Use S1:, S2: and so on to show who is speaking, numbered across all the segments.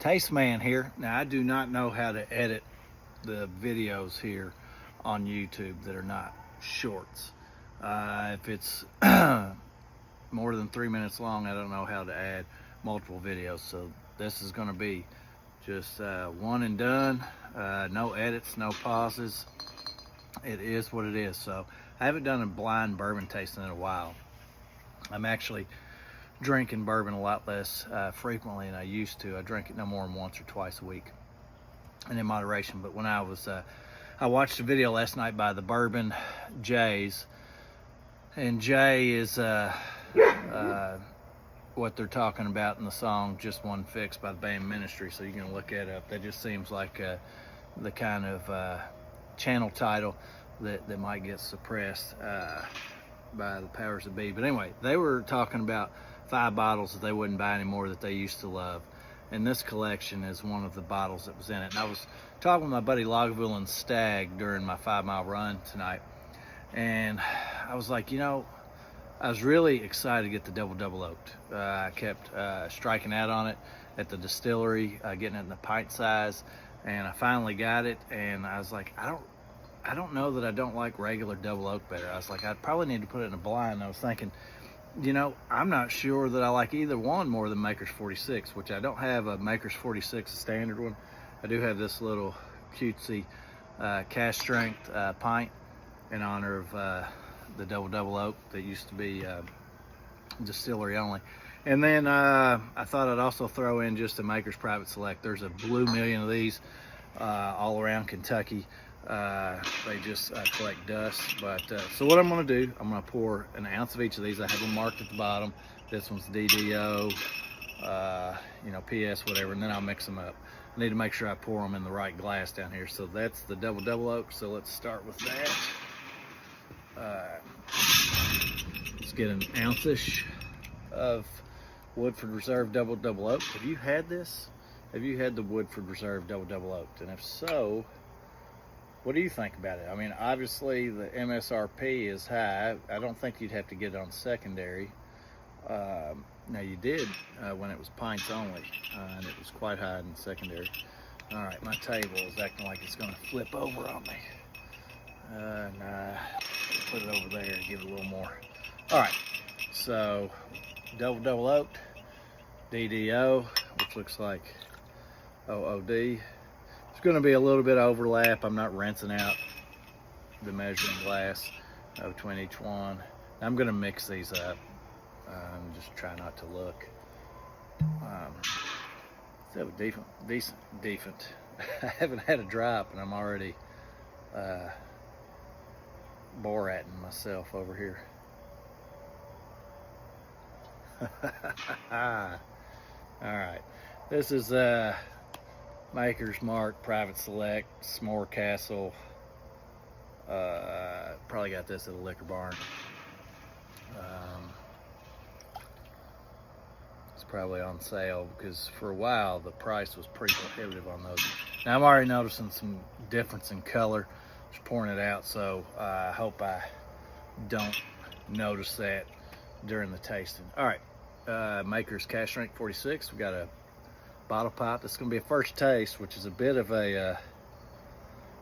S1: Taste Man here. Now, I do not know how to edit the videos here on YouTube that are not shorts. If it's more than 3 minutes long, I don't know how to add multiple videos. So this is going to be just one and done. No edits, no pauses. It is what it is. So I haven't done a blind bourbon tasting in a while. I'm actually drinking bourbon a lot less frequently than I used to. I drink it no more than once or twice a week, and in moderation. But when I watched a video last night by the Bourbon Jays, and Jay is what they're talking about in the song "Just One Fix" by the band Ministry. So you can look that up. That just seems like the kind of channel title that might get suppressed by the powers that be. But anyway, they were talking about 5 bottles that they wouldn't buy anymore that they used to love, and this collection is one of the bottles that was in it. And I was talking with my buddy LagavulinStagg during my 5-mile run tonight, and I was like, you know, I was really excited to get the Double Oaked. I kept striking out on it at the distillery, getting it in the pint size, and I finally got it. And I was like, I don't know that I don't like regular Double Oak better. I was like, I probably need to put it in a blind. I was thinking, you know, I'm not sure that I like either one more than Maker's 46, which I don't have a Maker's 46, a standard one. I do have this little cutesy Cask Strength pint in honor of the Double Oak that used to be distillery only. And then I thought I'd also throw in just a Maker's Private Select. There's a blue million of these all around Kentucky. They just collect dust. But so what I'm going to do, I'm going to pour an ounce of each of these. I have them marked at the bottom. This one's DDO, you know, PS, whatever, and then I'll mix them up. I need to make sure I pour them in the right glass down here. So that's the Double Oak. So let's start with that. Let's get an ounce-ish of Woodford Reserve Double Oaked. Have you had this? Have you had the Woodford Reserve Double Oaked? And if so, what do you think about it? I mean, obviously the MSRP is high. I don't think you'd have to get it on secondary. Now you did when it was pints only, and it was quite high in secondary. All right, my table is acting like it's gonna flip over on me. Nah, put it over there and give it a little more. All right, so Double Oaked, DDO, which looks like OOD. There's going to be a little bit of overlap. I'm not rinsing out the measuring glass between each one. I'm going to mix these up. Just try not to look. Let's have a decent. I haven't had a drop, and I'm already Boratting myself over here. All right, this is Maker's Mark Private Select S'more Castle. Probably got this at a liquor barn. It's probably on sale because for a while the price was pretty prohibitive on those. Now I'm already noticing some difference in color. Just pouring it out, so I hope I don't notice that during the tasting. All right, Maker's Cask Strength 46. We got a bottle pop. This is going to be a first taste, which is a bit of a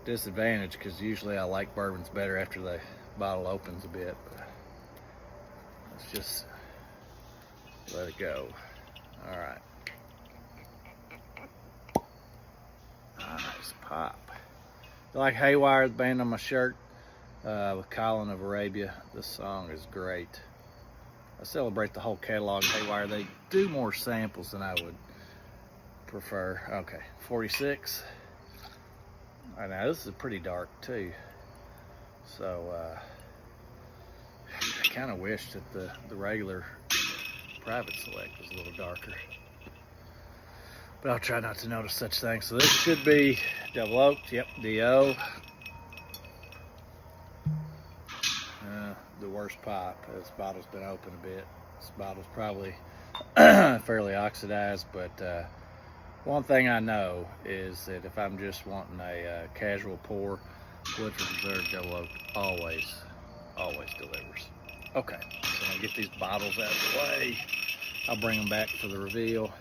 S1: disadvantage because usually I like bourbons better after the bottle opens a bit. But let's just let it go. All right. Nice pop. I like Haywire, the band on my shirt, with Colin of Arabia. This song is great. I celebrate the whole catalog of Haywire. They do more samples than I would prefer. Okay, 46. All right, now this is pretty dark too. So I kind of wish that the regular Private Select was a little darker. But I'll try not to notice such things. So this should be Double Oaked. Yep, DO. The worst pop. This bottle's been open a bit. This bottle's probably fairly oxidized, but one thing I know is that if I'm just wanting a casual pour, Woodford Reserve Double Oaked always delivers. Okay, so I'm gonna get these bottles out of the way. I'll bring them back for the reveal.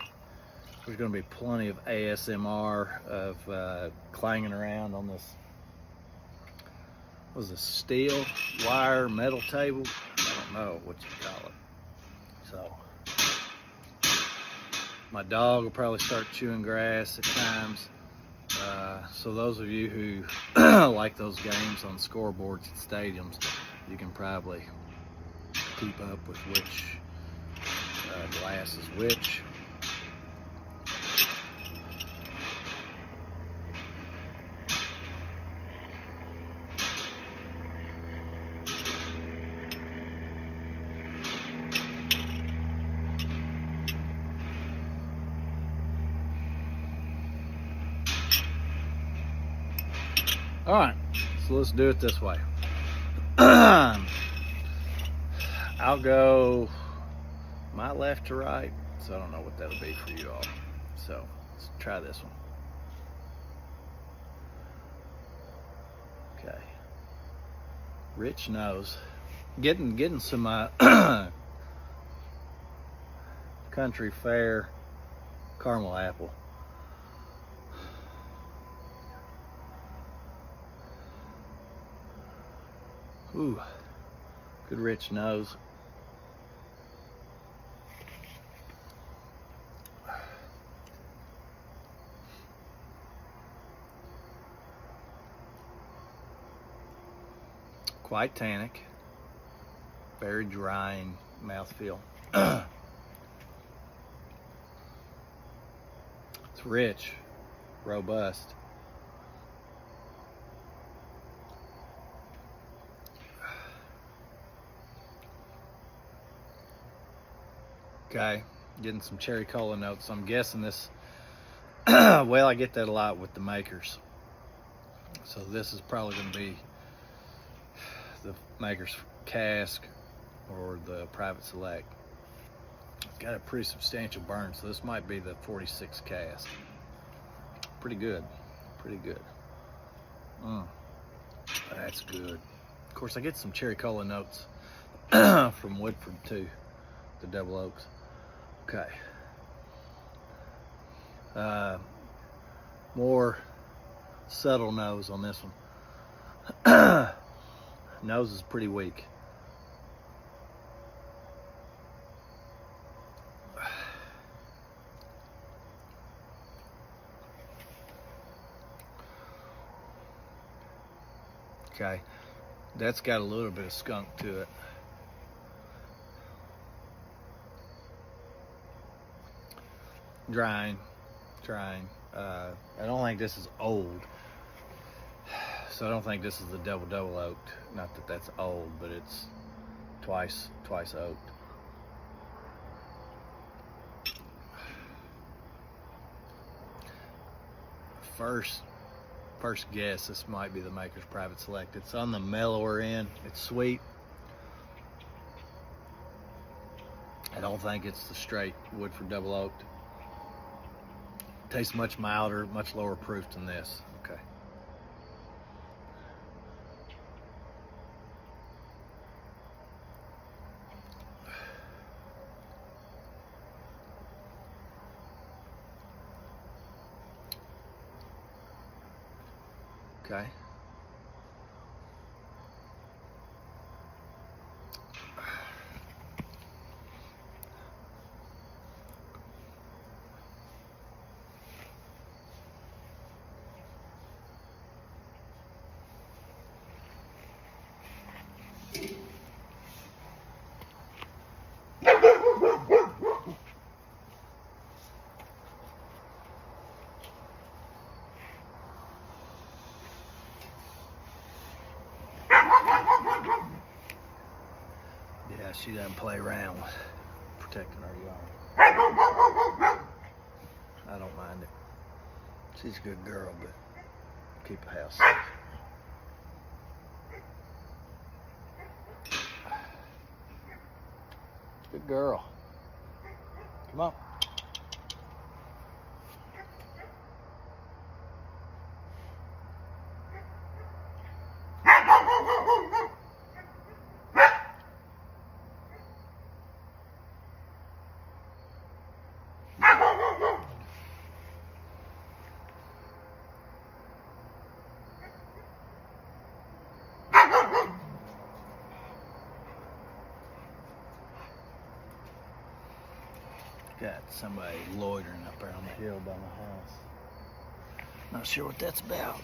S1: There's going to be plenty of ASMR of clanging around on this. What was this, steel, wire, metal table? I don't know what you call it. So my dog will probably start chewing grass at times. So those of you who like those games on scoreboards at stadiums, you can probably keep up with which glass is which. All right, so let's do it this way. I'll go my left to right, so I don't know what that'll be for you all. So let's try this one. Okay. Rich nose. Getting some country fair caramel apple. Ooh, good rich nose. Quite tannic, very drying mouthfeel. It's rich, robust. Okay, getting some cherry cola notes. I'm guessing this, well, I get that a lot with the makers. So this is probably going to be the maker's cask or the private select. It's got a pretty substantial burn, so this might be the 46 cask. Pretty good, pretty good. That's good. Of course, I get some cherry cola notes from Woodford too, the Double Oaks. Okay. More subtle nose on this one. Nose is pretty weak. Okay, that's got a little bit of skunk to it. Drying. I don't think this is old, so I don't think this is the double oaked. Not that that's old, but it's twice oaked. First guess, this might be the maker's private select. It's on the mellower end. It's sweet. I don't think it's the straight Woodford Double Oaked. Tastes much milder, much lower proof than this. Okay. Okay. Yeah, she doesn't play around with protecting her yard. I don't mind it. She's a good girl, but keep the house safe. Good girl. Come on. got somebody loitering up there on the hill by my house. Not sure what that's about.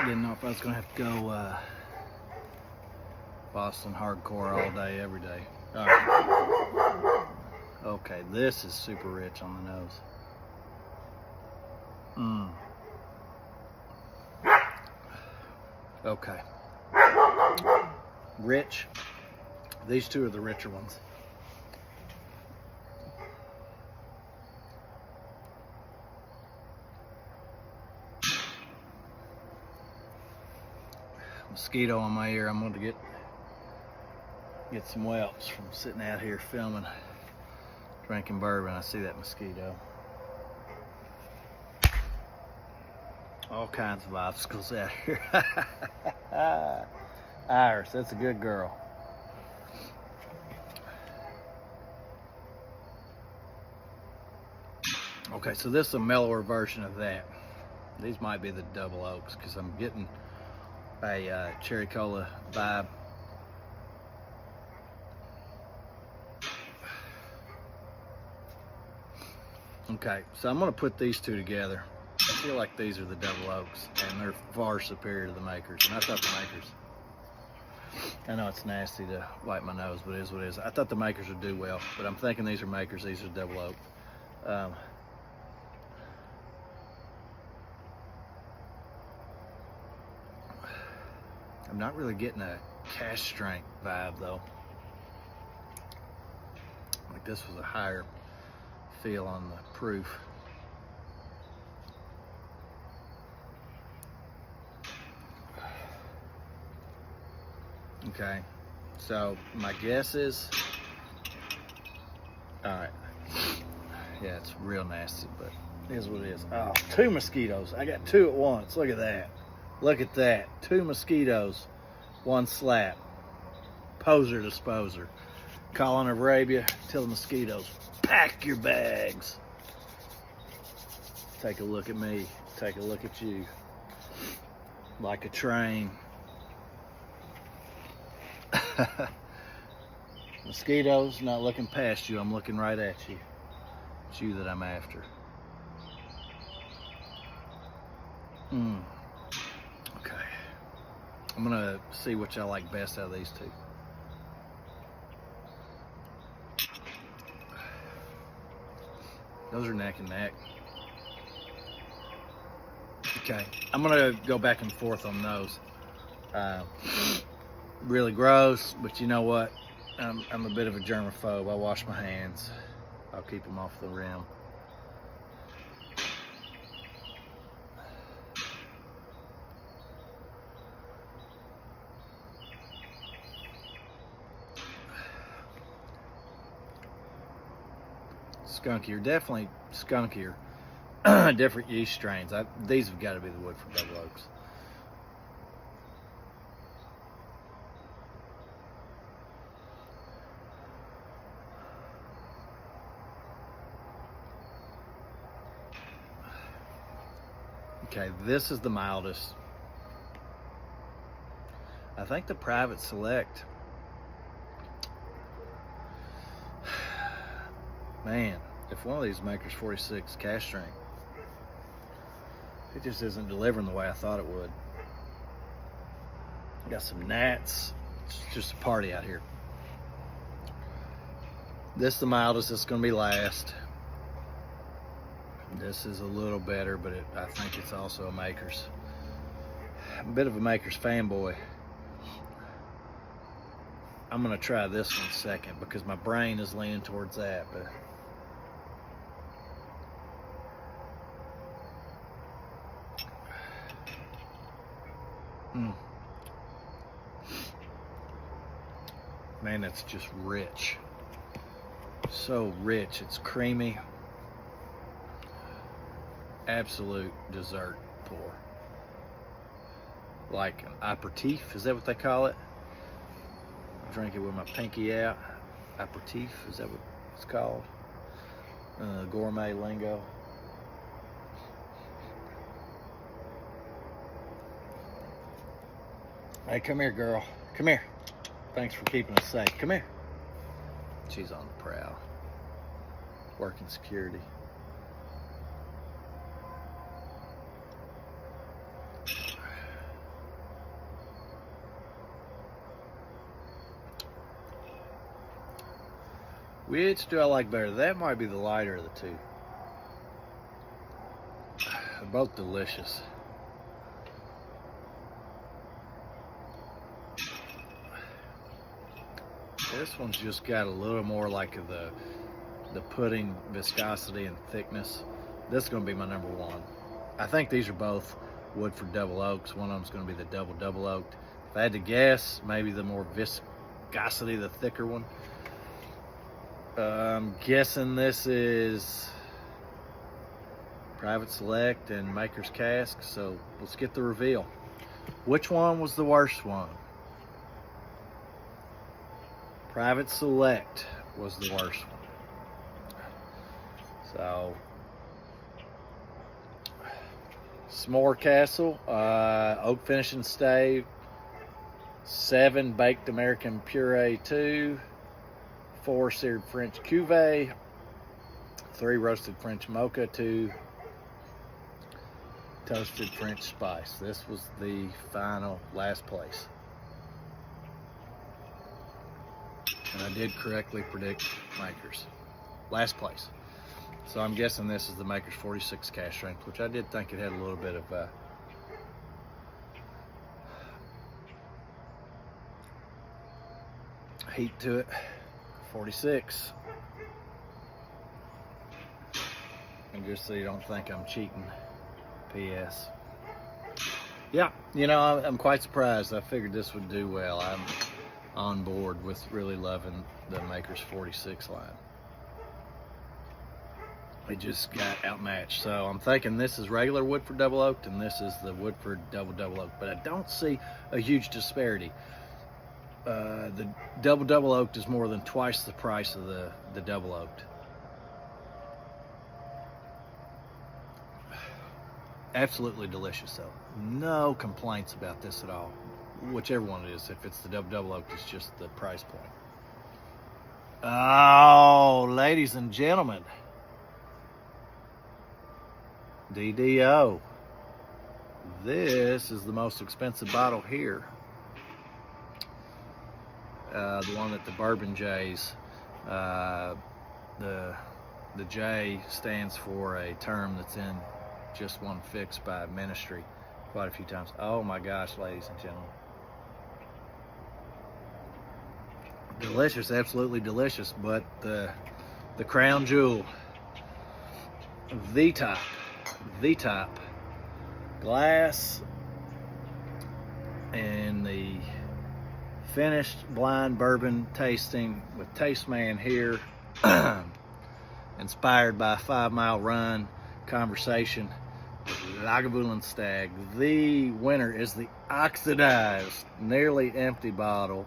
S1: Didn't know if I was gonna have to go Boston hardcore all day, every day. All right. Okay, this is super rich on the nose. Okay. Rich. These two are the richer ones. Mosquito on my ear. I'm going to get some whelps from sitting out here filming, drinking bourbon. I see that mosquito. All kinds of obstacles out here. Iris, that's a good girl. Okay, so this is a mellower version of that. These might be the double oaks because I'm getting a cherry cola vibe. Okay, so I'm going to put these two together. I feel like these are the double oaks, and they're far superior to the makers. And I thought the makers, I know it's nasty to wipe my nose, but it is what it is. I thought the makers would do well, but I'm thinking these are makers, these are double oak. I'm not really getting a Cask Strength vibe though. Like this was a higher feel on the proof. Okay, so my guess is, all right, yeah, it's real nasty, but it is what it is. Oh, 2 mosquitoes. I got 2 at once. Look at that. Look at that. 2 mosquitoes, 1 slap. Poser disposer. Calling Arabia, tell the mosquitoes, pack your bags. Take a look at me. Take a look at you. Like a train. Mosquitoes, not looking past you. I'm looking right at you. It's you that I'm after. Okay. I'm gonna see which I like best out of these 2. Those are neck and neck. Okay, I'm gonna go back and forth on those. Really gross, but you know what? I'm a bit of a germaphobe. I wash my hands. I'll keep them off the rim. Skunkier, definitely skunkier. Different yeast strains. These have got to be the Woodford Double Oaks. Okay, this is the mildest. I think the Private Select, man, if one of these makers 46 Cask Strength, it just isn't delivering the way I thought it would. Got some gnats. It's just a party out here. This is the mildest it's going to be last. This is a little better, but I think it's also a Maker's. I'm a bit of a Maker's fanboy. I'm going to try this one second because my brain is leaning towards that. But man, it's just rich. So rich. It's creamy. Absolute dessert pour. Like an aperitif, is that what they call it? I drink it with my pinky out. Aperitif, is that what it's called? Gourmet lingo. Hey, come here, girl. Come here. Thanks for keeping us safe. Come here. She's on the prowl. Working security. Which do I like better? That might be the lighter of the two. They're both delicious. This one's just got a little more like the pudding viscosity and thickness. This is going to be my number one. I think these are both Woodford Double Oaks. One of them's going to be the Double Oaked. If I had to guess, maybe the more viscosity, the thicker one. I'm guessing this is Private Select and Maker's Cask, so let's get the reveal. Which one was the worst one? Private Select was the worst one. So, S'more Castle, Oak Finish and Stave, 7 Baked American Puree 2, 4 Seared French Cuvée, 3 Roasted French Mocha, 2 Toasted French Spice. This was the final last place. And I did correctly predict Maker's. Last place. So I'm guessing this is the Maker's 46 Cask Strength, which I did think it had a little bit of heat to it. 46. And just so you don't think I'm cheating, P.S. Yeah, you know, I'm quite surprised. I figured this would do well. I'm on board with really loving the Maker's 46 line. It just got outmatched. So I'm thinking this is regular Woodford Double Oaked and this is the Woodford Double Oaked, but I don't see a huge disparity. The Double Oaked is more than twice the price of the Double Oaked. Absolutely delicious though. No complaints about this at all. Whichever one it is, if it's the Double Oaked, it's just the price point. Oh, ladies and gentlemen. DDO. This is the most expensive bottle here. The one that the Bourbon J's, the J stands for a term that's in just one fix by ministry quite a few times. Oh my gosh, ladies and gentlemen. Delicious, absolutely delicious, but the crown jewel, the top glass and the finished blind bourbon tasting with Taste Man here, inspired by a 5-mile run conversation with LagavulinStagg. The winner is the oxidized, nearly empty bottle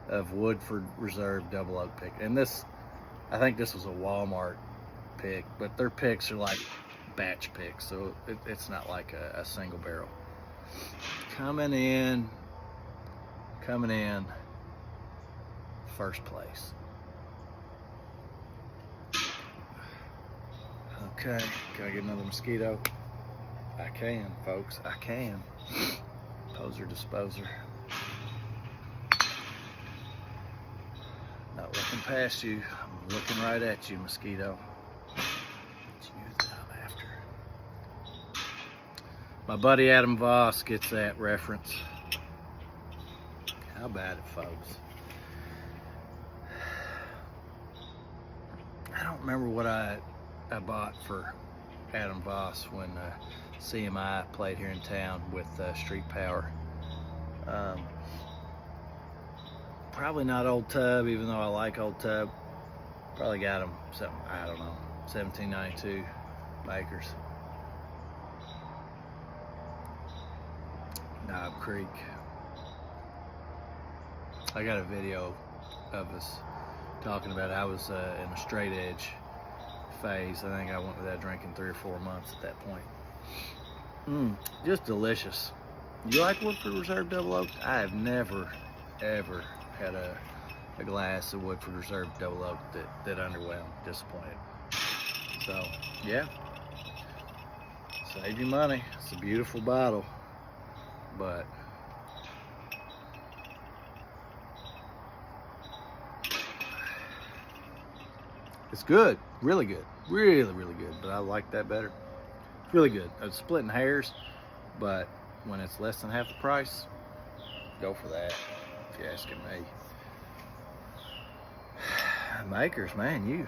S1: of Woodford Reserve Double Oaked pick. And this, I think this was a Walmart pick, but their picks are like batch picks, so it's not like a single barrel. Coming in first place. Okay, can I get another mosquito? I can, folks, I can. Poser disposer. Not looking past you. I'm Looking right at you, mosquito. It's you that I'm after. My buddy Adam Voss gets that reference. How about it, folks? I don't remember what I bought for Adam Voss when CMI played here in town with Street Power. Probably not Old Tub, even though I like Old Tub. Probably got him something, I don't know, 1792 Makers. Knob Creek. I got a video of us talking about it. I was in a straight edge phase. I think I went without drinking 3 or 4 months at that point. Just delicious. You like Woodford Reserve Double Oaked? I have never, ever had a glass of Woodford Reserve Double Oaked that underwhelmed, disappointed. So, yeah. Save your money. It's a beautiful bottle. But it's good, really good, really good. But I like that better. It's really good. It's splitting hairs, but when it's less than half the price, go for that. If you're asking me. Makers, man, you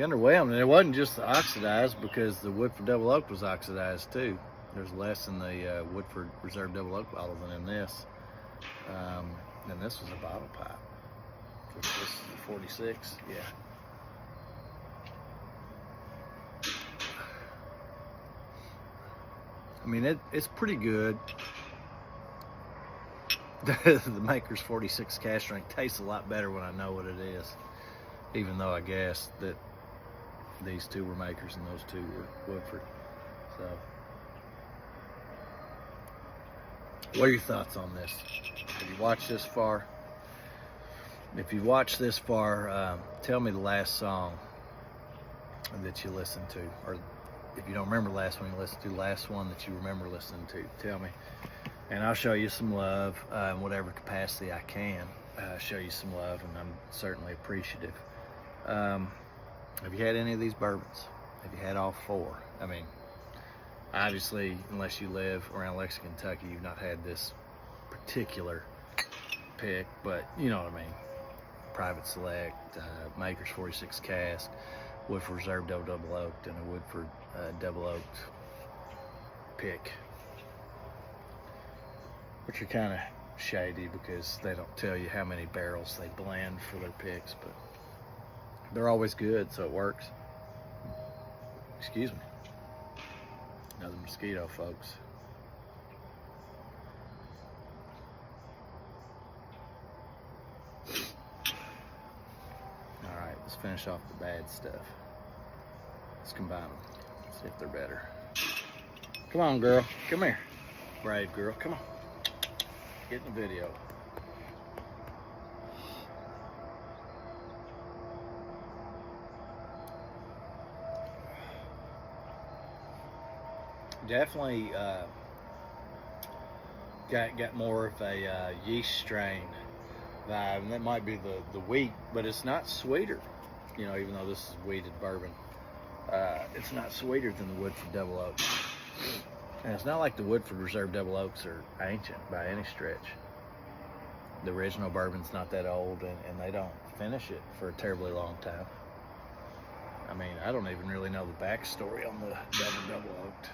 S1: underwhelmed. And it wasn't just the oxidized, because the Woodford Double Oaked was oxidized too. There's less in the Woodford Reserve Double Oaked bottle than in this. And this was a bottle pipe. This is the 46, yeah. I mean, it's pretty good. The Maker's 46 Cask Strength tastes a lot better when I know what it is. Even though I guessed that these two were Makers and those two were Woodford. So, what are your thoughts on this? Have you watched this far? If you watched this far, tell me the last song that you listened to, or if you don't remember the last one you listened to, the last one that you remember listening to, tell me. And I'll show you some love in whatever capacity I can. Show you some love, and I'm certainly appreciative. Have you had any of these bourbons? Have you had all 4? I mean, obviously, unless you live around Lexington, Kentucky, you've not had this particular pick, but you know what I mean. Private Select, Maker's 46 Cask, Woodford Reserve Double Oaked, and a Woodford Double Oaked pick. Which are kind of shady because they don't tell you how many barrels they blend for their picks, but they're always good, so it works. Excuse me. Another mosquito, folks. All right, let's finish off the bad stuff. Let's combine them, see if they're better. Come on, girl, come here. Brave girl, come on. Get in the video. Definitely got more of a yeast strain vibe, and that might be the wheat, but it's not sweeter. You know, even though this is wheated bourbon, it's not sweeter than the Woodford Double Oaked. And it's not like the Woodford Reserve Double Oakes are ancient by any stretch. The original bourbon's not that old, and they don't finish it for a terribly long time. I mean, I don't even really know the backstory on the Double Oaked.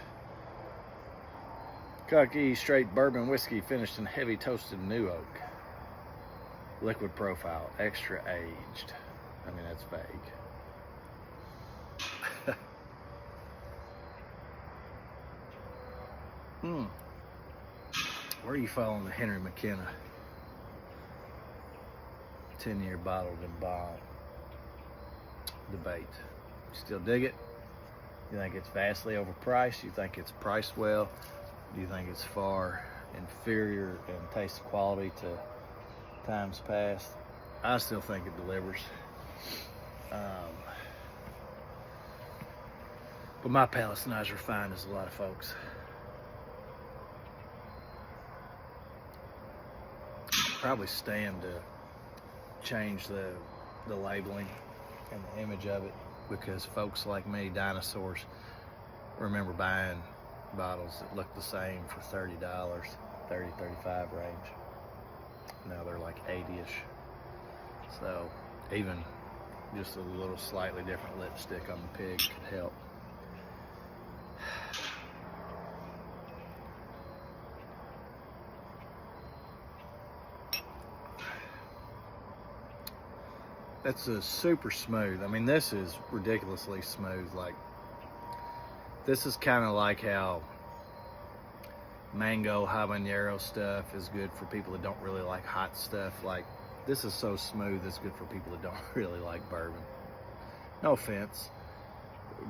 S1: Kentucky straight bourbon whiskey finished in heavy toasted new oak. Liquid profile, extra aged. I mean, that's vague. Where are you following the Henry McKenna 10-year bottled and bond debate? Still dig it? You think it's vastly overpriced? You think it's priced well? Do you think it's far inferior in taste and quality to times past? I still think it delivers. But my palate's not as refined as a lot of folks. Probably stand to change the labeling and the image of it, because folks like me, dinosaurs, remember buying bottles that look the same for $30, 30, 35 range. Now they're like 80-ish. So even just a little slightly different lipstick on the pig could help. That's a super smooth. I mean, this is ridiculously smooth. Like, this is kind of like how mango habanero stuff is good for people that don't really like hot stuff. Like, this is so smooth, it's good for people that don't really like bourbon. No offense,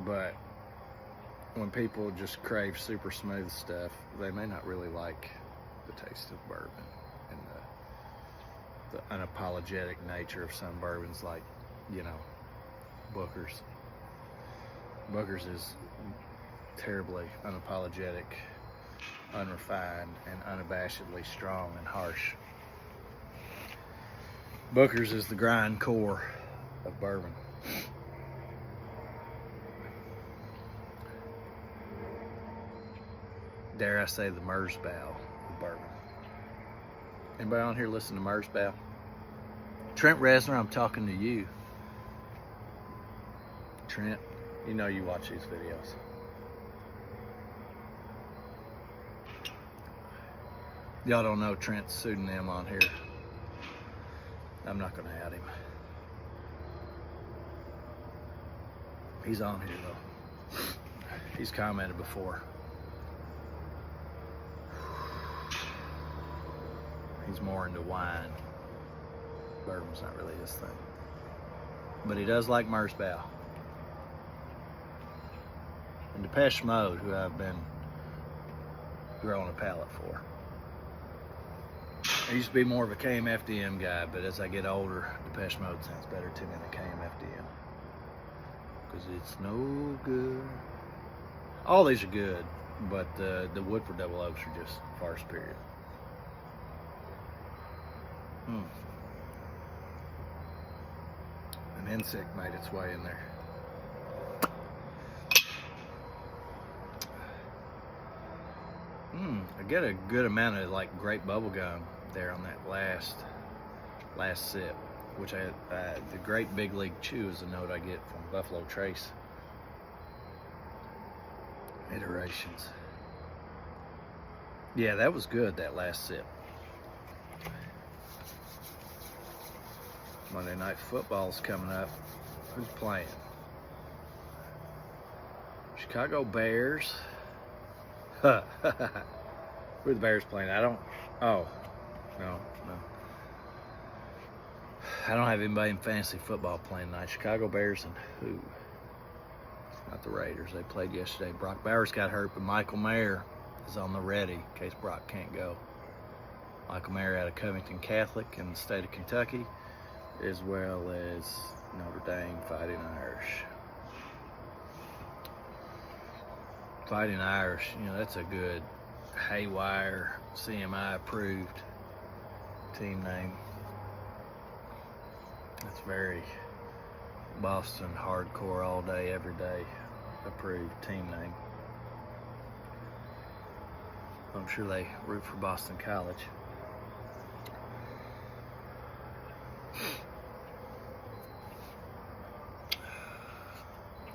S1: but when people just crave super smooth stuff, they may not really like the taste of bourbon and the unapologetic nature of some bourbons, like, you know, Booker's. Booker's is terribly unapologetic, unrefined, and unabashedly strong and harsh. Booker's is the grind core of bourbon. Dare I say the Mersbow of bourbon. Anybody on here listen to Mersbow? Trent Reznor, I'm talking to you. Trent, you know you watch these videos. Y'all don't know Trent's pseudonym on here. I'm not gonna add him. He's on here though. He's commented before. He's more into wine. Bourbon's not really his thing. But he does like Mersbow. And Depeche Mode, who I've been growing a palate for. I used to be more of a KMFDM guy, but as I get older, Depeche Mode sounds better to me than KMFDM. Because it's no good. All these are good, but the Woodford Double Oaks are just far superior. An insect made its way in there. I get a good amount of like grape bubble gum there on that last sip, which the Great Big League Chew is a note I get from Buffalo Trace iterations. Yeah, that was good, that last sip. Monday Night Football's coming up. Who's playing? Chicago Bears. Who are the Bears playing? No. I don't have anybody in fantasy football playing tonight. Chicago Bears and who? Not the Raiders. They played yesterday. Brock Bowers got hurt, but Michael Mayer is on the ready in case Brock can't go. Michael Mayer out of Covington Catholic in the state of Kentucky, as well as Notre Dame Fighting Irish. Fighting Irish, you know, that's a good Haywire CMI approved team name. That's very Boston hardcore all day, every day approved team name. I'm sure they root for Boston College.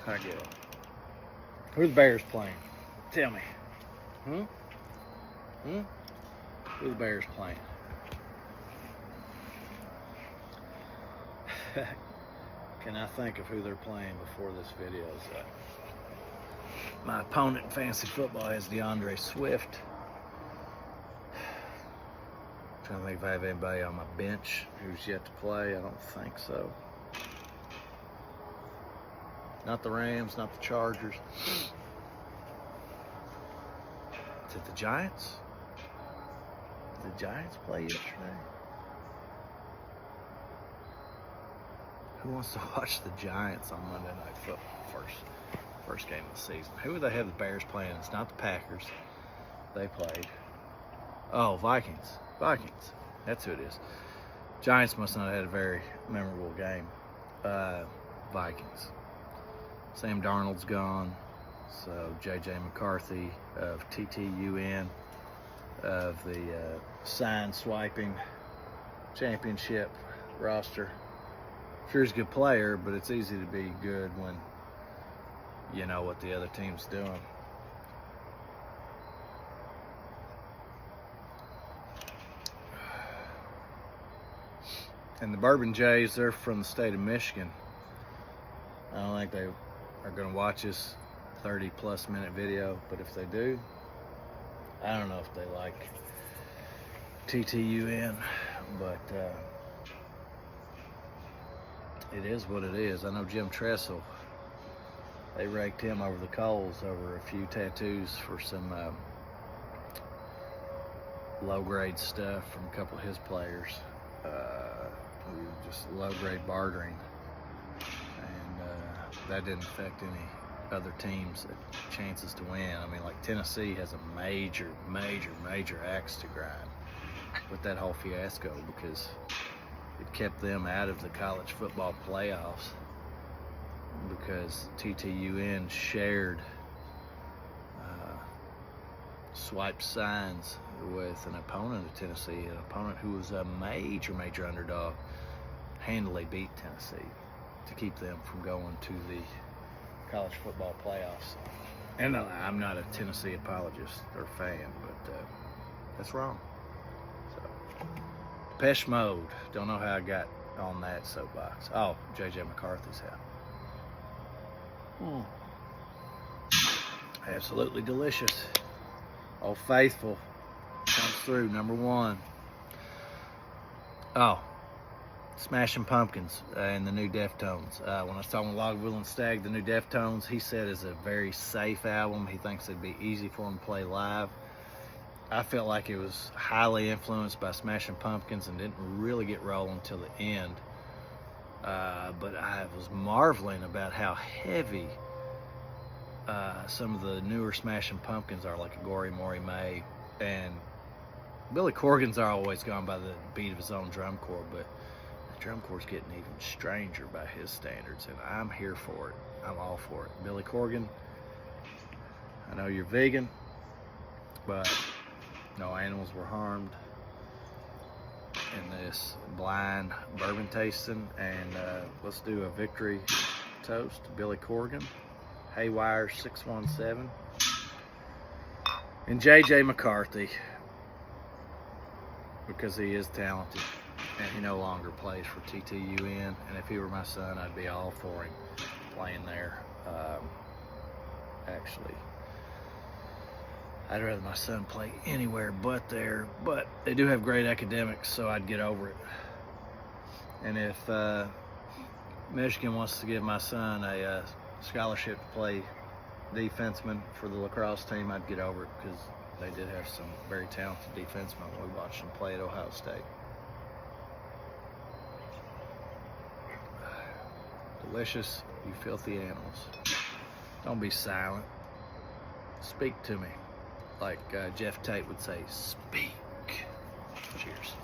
S1: I get it. Who are the Bears playing? Tell me. Who are the Bears playing? Can I think of who they're playing before this video's up? My opponent in fantasy football has DeAndre Swift. Trying to think if I have anybody on my bench who's yet to play. I don't think so. Not the Rams, not the Chargers. Is it the Giants? Did the Giants play yesterday? Who wants to watch the Giants on Monday Night Football? First game of the season. Who would they have the Bears playing? It's not the Packers. They played. Oh, Vikings. That's who it is. Giants must not have had a very memorable game. Vikings. Sam Darnold's gone, so J.J. McCarthy of TTUN, of the sign swiping championship roster. Sure, he's a good player, but it's easy to be good when you know what the other team's doing. And the Bourbon Jays, they're from the state of Michigan. I don't think they are going to watch this 30-plus minute video, but if they do, I don't know if they like TTUN, but it is what it is. I know Jim Tressel, they raked him over the coals over a few tattoos for some low-grade stuff from a couple of his players. Just low-grade bartering, and that didn't affect any other teams' chances to win. I mean, like Tennessee has a major axe to grind with that whole fiasco, because it kept them out of the college football playoffs, because TTUN shared swiped signs with an opponent of Tennessee, an opponent who was a major underdog, handily beat Tennessee to keep them from going to the college football playoffs. And I'm not a Tennessee apologist or fan, but that's wrong. So, Depeche Mode, don't know how I got on that soapbox. Oh, J.J. McCarthy's out. Absolutely delicious. Old Faithful comes through, number one. Oh, Smashing Pumpkins and the new Deftones. When I was talking with LagavulinStagg, the new Deftones, he said is a very safe album. He thinks it'd be easy for him to play live. I felt like it was highly influenced by Smashing Pumpkins and didn't really get rolling until the end. But I was marveling about how heavy some of the newer Smashing Pumpkins are, like a Gory Maury May. And Billy Corgan's always gone by the beat of his own drum corps, but the drum corps is getting even stranger by his standards, and I'm here for it. I'm all for it. Billy Corgan, I know you're vegan, but no animals were harmed in this blind bourbon tasting. And let's do a victory toast to Billy Corgan, Haywire617, and J.J. McCarthy, because he is talented and he no longer plays for TTUN. And if he were my son, I'd be all for him playing there. Actually, I'd rather my son play anywhere but there, but they do have great academics, so I'd get over it. And if Michigan wants to give my son a scholarship to play defenseman for the lacrosse team, I'd get over it, because they did have some very talented defensemen when we watched them play at Ohio State. Delicious, you filthy animals. Don't be silent. Speak to me. Like Jeff Tate would say, speak. Cheers.